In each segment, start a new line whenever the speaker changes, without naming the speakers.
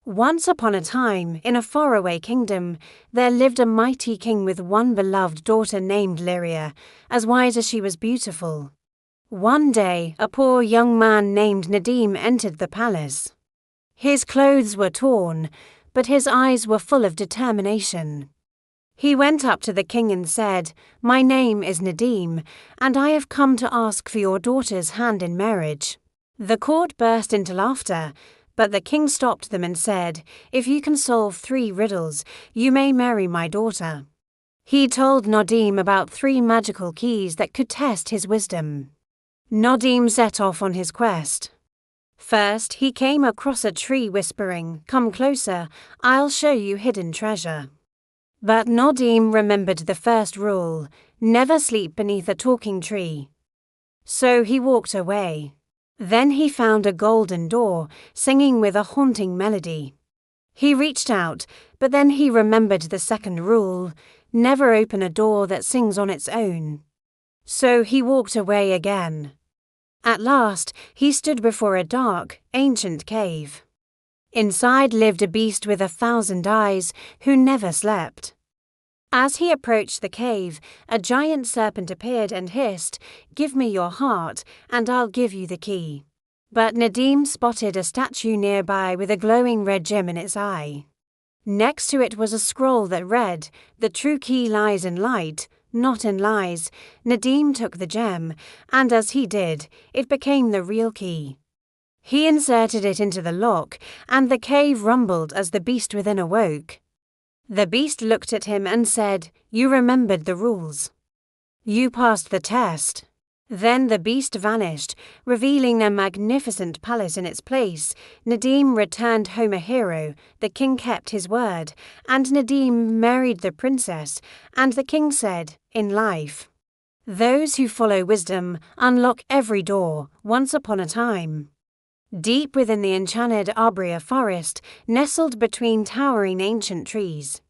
Once upon a time, in a faraway kingdom, there lived a mighty king with one beloved daughter named Lyria, as wise as she was beautiful. One day, a poor young man named Nadim entered the palace. His clothes were torn, but his eyes were full of determination. He went up to the king and said, "My name is Nadim, and I have come to ask for your daughter's hand in marriage." The court burst into laughter, but the king stopped them and said, "If you can solve 3 riddles, you may marry my daughter." He told Nadim about 3 magical keys that could test his wisdom. Nadim set off on his quest. First, he came across a tree whispering, "Come closer, I'll show you hidden treasure." But Nadim remembered the first rule, never sleep beneath a talking tree. So he walked away. Then he found a golden door, singing with a haunting melody. He reached out, but then he remembered the second rule, never open a door that sings on its own. So he walked away again. At last, he stood before a dark, ancient cave. Inside lived a beast with 1,000 eyes who never slept. As he approached the cave, a giant serpent appeared and hissed, "Give me your heart, and I'll give you the key." But Nadim spotted a statue nearby with a glowing red gem in its eye. Next to it was a scroll that read, "The true key lies in light, not in lies." Nadim took the gem, and as he did, it became the real key. He inserted it into the lock, and the cave rumbled as the beast within awoke. The beast looked at him and said, "You remembered the rules. You passed the test." Then the beast vanished, revealing a magnificent palace in its place. Nadim returned home a hero, the king kept his word, and Nadim married the princess, and the king said, "In life, those who follow wisdom unlock every door, once upon a time." Deep within the enchanted Arbria forest, nestled between towering ancient trees,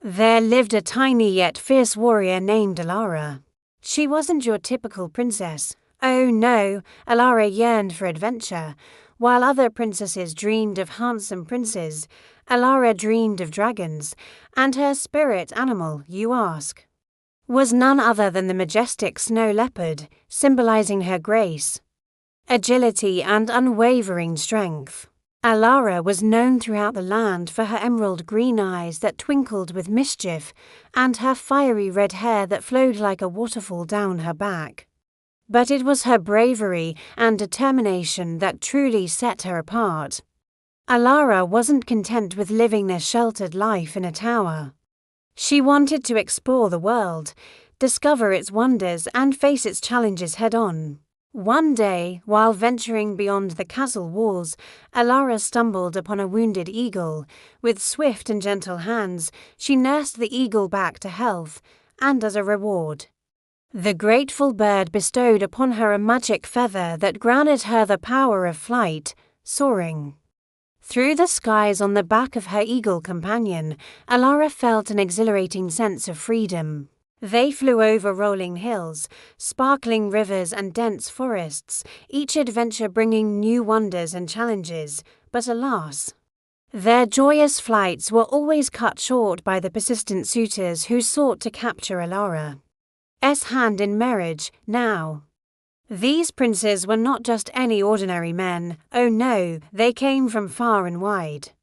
there lived a tiny yet fierce warrior named Alara. She wasn't your typical princess. Oh no, Alara yearned for adventure. While other princesses dreamed of handsome princes, Alara dreamed of dragons, and her spirit animal, you ask, was none other than the majestic snow leopard, symbolizing her grace, agility, and unwavering strength. Alara was known throughout the land for her emerald green eyes that twinkled with mischief and her fiery red hair that flowed like a waterfall down her back. But it was her bravery and determination that truly set her apart. Alara wasn't content with living a sheltered life in a tower. She wanted to explore the world, discover its wonders, and face its challenges head-on. One day, while venturing beyond the castle walls, Alara stumbled upon a wounded eagle. With swift and gentle hands, she nursed the eagle back to health, and as a reward, the grateful bird bestowed upon her a magic feather that granted her the power of flight, soaring through the skies on the back of her eagle companion. Alara felt an exhilarating sense of freedom. They flew over rolling hills, sparkling rivers, and dense forests, each adventure bringing new wonders and challenges. But alas, their joyous flights were always cut short by the persistent suitors who sought to capture Alara's hand in marriage. Now, these princes were not just any ordinary men. Oh no, they came from far and wide,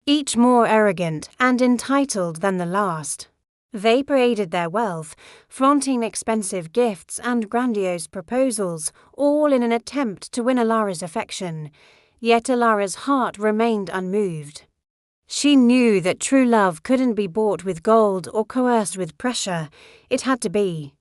each more arrogant and entitled than the last. They paraded their wealth, flaunting expensive gifts and grandiose proposals, all in an attempt to win Alara's affection. Yet Alara's heart remained unmoved. She knew that true love couldn't be bought with gold or coerced with pressure. It had to be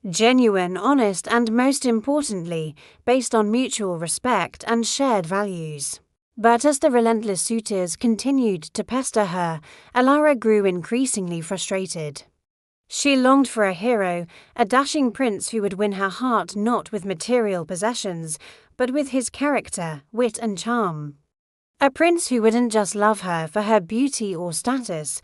genuine, honest, and most importantly, based on mutual respect and shared values. But as the relentless suitors continued to pester her, Alara grew increasingly frustrated. She longed for a hero, a dashing prince who would win her heart not with material possessions, but with his character, wit, and charm. A prince who wouldn't just love her for her beauty or status,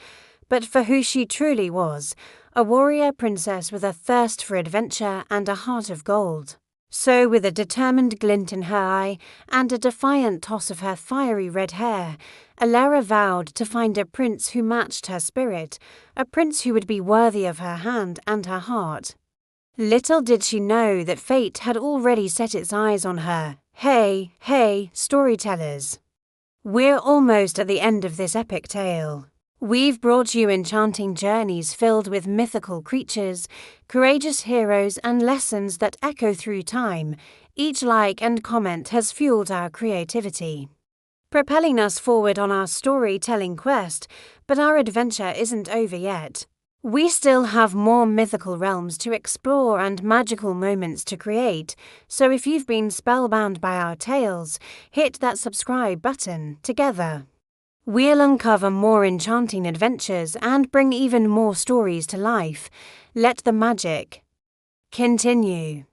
but for who she truly was, a warrior princess with a thirst for adventure and a heart of gold. So, with a determined glint in her eye and a defiant toss of her fiery red hair, Alara vowed to find a prince who matched her spirit, a prince who would be worthy of her hand and her heart. Little did she know that fate had already set its eyes on her. Hey, hey, storytellers! We're almost at the end of this epic tale. We've brought you enchanting journeys filled with mythical creatures, courageous heroes, and lessons that echo through time. Each like and comment has fueled our creativity, propelling us forward on our storytelling quest, but our adventure isn't over yet. We still have more mythical realms to explore and magical moments to create, so if you've been spellbound by our tales, hit that subscribe button. Together, we'll uncover more enchanting adventures and bring even more stories to life. Let the magic continue.